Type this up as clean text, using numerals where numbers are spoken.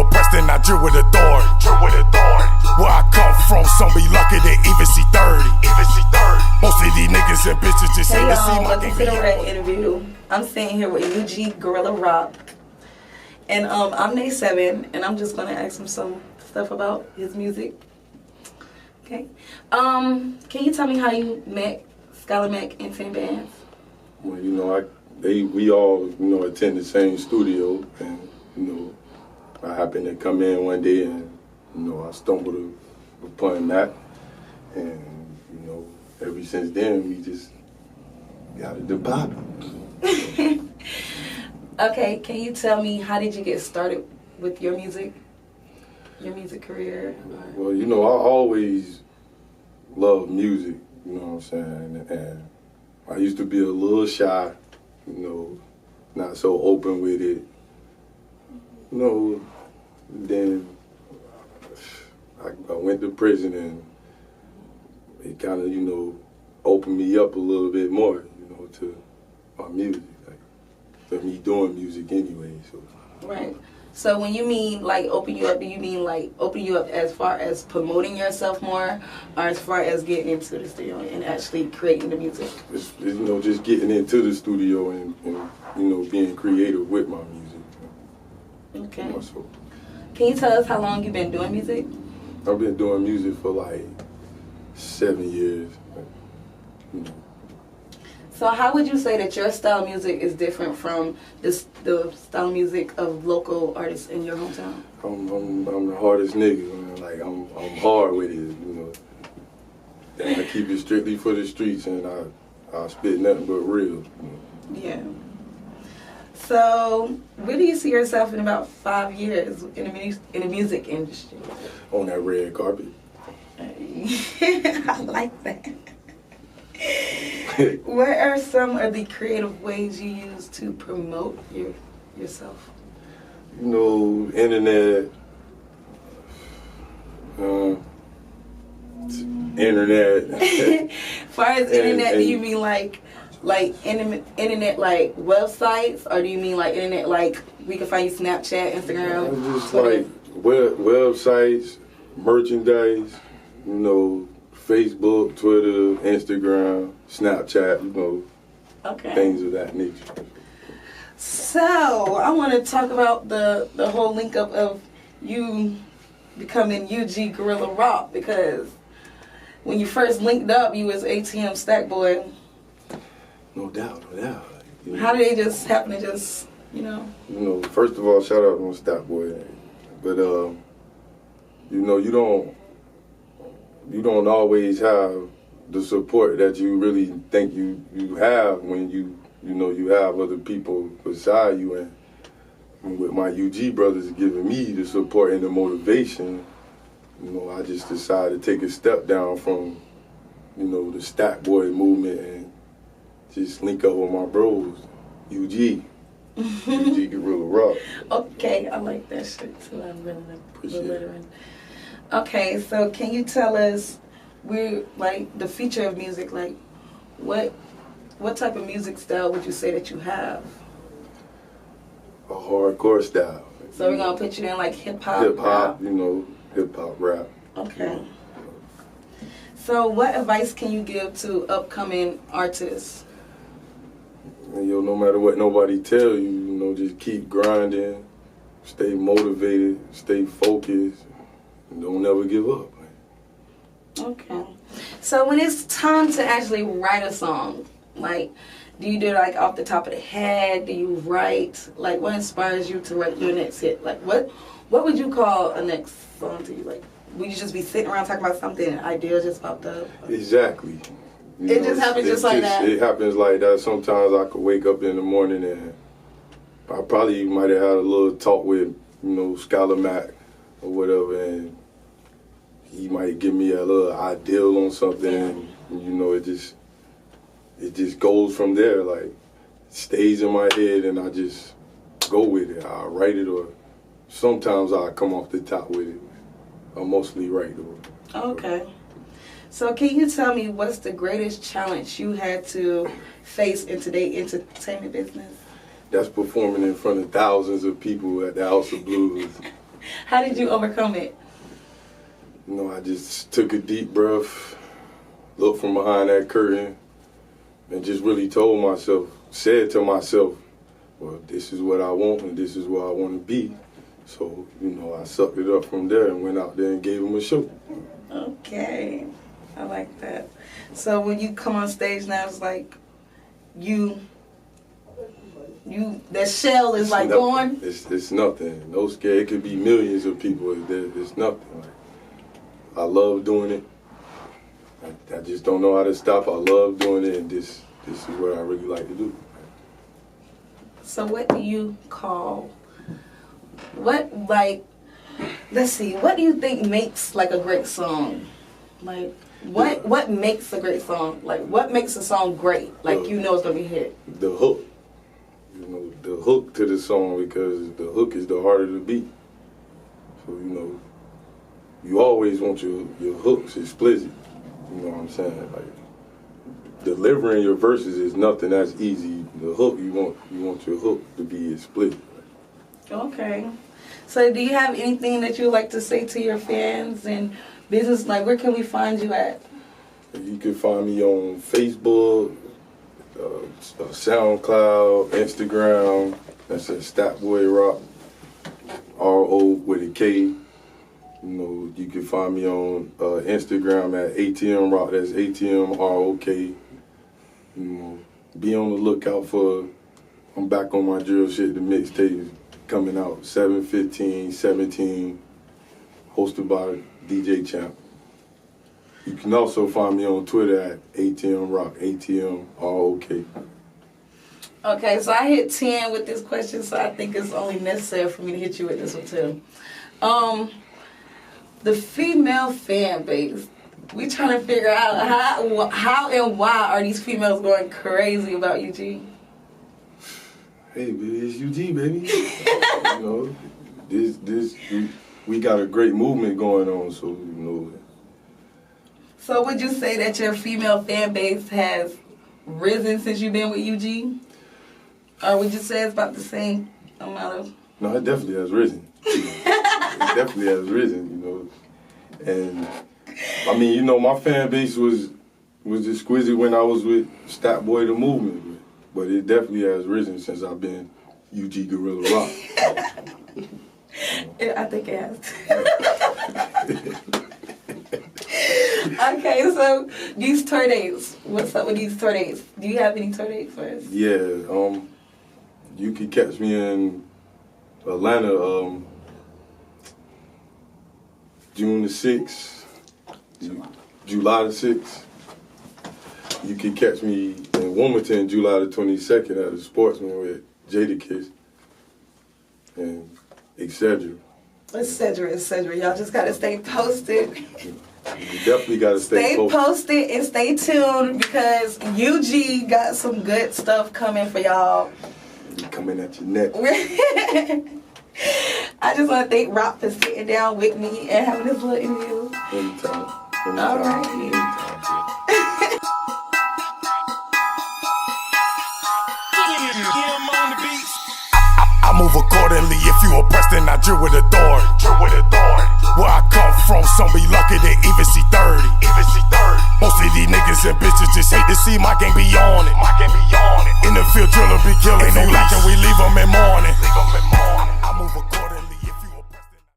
oppressed and I drill with authority. Where I come from, some be lucky to even see 30. Most of these niggas and bitches just say to see my welcome to the Red Interview. I'm sitting here with UG Gorilla Rock. And I'm Nay 7, and I'm just gonna ask him some stuff about his music. Okay. Can you tell me how you met Skylar Mack and 10 Bands? Well, you know, we all, you know, attend the same studio, and you know, I happened to come in one day, and you know, I stumbled upon Mac, and you know, ever since then we just got it to poppin'. Okay, can you tell me how did you get started with your music career? Well, you know, I always loved music, you know what I'm saying, and I used to be a little shy, you know, not so open with it, you know. Then I went to prison, and it kind of, you know, opened me up a little bit more, you know, to my music, like, to me doing music anyway. So. Right. So when you mean like open you up, do you mean like open you up as far as promoting yourself more, or as far as getting into the studio and actually creating the music? It's, you know, just getting into the studio and you know, being creative with my music. Okay. Also. Can you tell us how long you've been doing music? I've been doing music for like 7 years. You know. So how would you say that your style of music is different from the style of music of local artists in your hometown? I'm the hardest nigga, man. Like I'm hard with it, you know. And I keep it strictly for the streets, and I spit nothing but real. You know. Yeah. So where do you see yourself in about 5 years in the music industry? On that red carpet. I like that. What are some of the creative ways you use to promote yourself? You know, internet. Far as internet, do you mean like internet like websites, or do you mean like internet like we can find you Snapchat, Instagram? Just like websites, merchandise, you know, Facebook, Twitter, Instagram, Snapchat, you know, okay, things of that nature. So I want to talk about the whole link up of you becoming UG Gorilla Rock, because when you first linked up, you was ATM Stack Boy. No doubt. You know, how did they just happen to just, you know? You know, first of all, shout out to Stack Boy, but you know, you don't always have the support that you really think you have when you know you have other people beside you, and with my UG brothers giving me the support and the motivation, you know, I just decided to take a step down from, you know, the Stack Boy movement and just link up with my bros, UG Gorilla Rock. Okay, I like that shit too. I'm really appreciate it. Okay, so can you tell us, like the future of music, like what type of music style would you say that you have? A hardcore style. So we're gonna put you in like hip hop. Hip hop, you know, hip hop rap. Okay. So what advice can you give to upcoming artists? And yo, no matter what nobody tell you, you know, just keep grinding, stay motivated, stay focused, and don't never give up. Okay. So when it's time to actually write a song, like, do you do it like off the top of the head? Do you write? Like, what inspires you to write your next hit? Like, what would you call a next song to you? Like, would you just be sitting around talking about something and idea just popped up? Exactly. It just happens just like that? It happens like that. Sometimes I could wake up in the morning and I probably might have had a little talk with, you know, Skylar Mack or whatever, and he might give me a little ideal on something, and you know, it just goes from there. Like, it stays in my head, and I just go with it. I write it, or sometimes I come off the top with it. I mostly write it. Okay. So can you tell me what's the greatest challenge you had to face in today's entertainment business? That's performing in front of thousands of people at the House of Blues. How did you overcome it? You know, I just took a deep breath, looked from behind that curtain, and just really said to myself, well, this is what I want and this is where I want to be. So, you know, I sucked it up from there and went out there and gave him a show. Okay. I like that. So when you come on stage now, it's like that shell is like gone? It's nothing. No scare. It could be millions of people. It's nothing. Like, I love doing it. I just don't know how to stop. I love doing it, and this is what I really like to do. So what do you call, let's see, what do you think makes like a great song? Like, what makes a great song? Like, what makes a song great? Like, you know it's going to be a hit. The hook. You know, the hook to the song, because the hook is the heart of the beat. So, you know, you always want your hooks explicit. You know what I'm saying? Like, delivering your verses is nothing that's easy. The hook, you want your hook to be explicit. Okay. So do you have anything that you like to say to your fans and business? Like, where can we find you at? You can find me on Facebook, SoundCloud, Instagram. That's at Statboy Rock, R-O with a K. You know, you can find me on Instagram at ATM Rock. That's ATM ROK. You know, be on the lookout for. I'm back on my drill shit. The mixtape coming out 7/15/17, hosted by DJ Champ. You can also find me on Twitter at ATM Rock, ATM ROK. Okay, so I hit 10 with this question, so I think it's only necessary for me to hit you with this one too. The female fan base, we trying to figure out how and why are these females going crazy about UG? Hey, baby, it's UG, baby. You know, we got a great movement going on, so you know. So would you say that your female fan base has risen since you've been with UG? Or would you say it's about the same amount of... No, it definitely has risen. It definitely has risen, you know. And, I mean, you know, my fan base was exquisite when I was with Statboy the Movement. But it definitely has risen since I've been UG Gorilla Rock. I think it has. Okay, so these tour dates. What's up with these tour dates? Do you have any tour dates for us? Yeah, you can catch me in Atlanta, June the 6th, July the 6th. You can catch me in Wilmington, July the 22nd at the Sportsman with Jadakiss and etc. etc. Y'all just gotta stay posted. You definitely gotta stay posted and stay tuned because UG got some good stuff coming for y'all. Coming at your neck. I just want to thank Rock for sitting down with me and having this little interview. Anytime. All right. I move accordingly. If you oppressed, then I drill with authority. Where I come from, some be lucky to even see 30. Most of these niggas and bitches just hate to see my gang be on it. In the field, driller be killing. Ain't no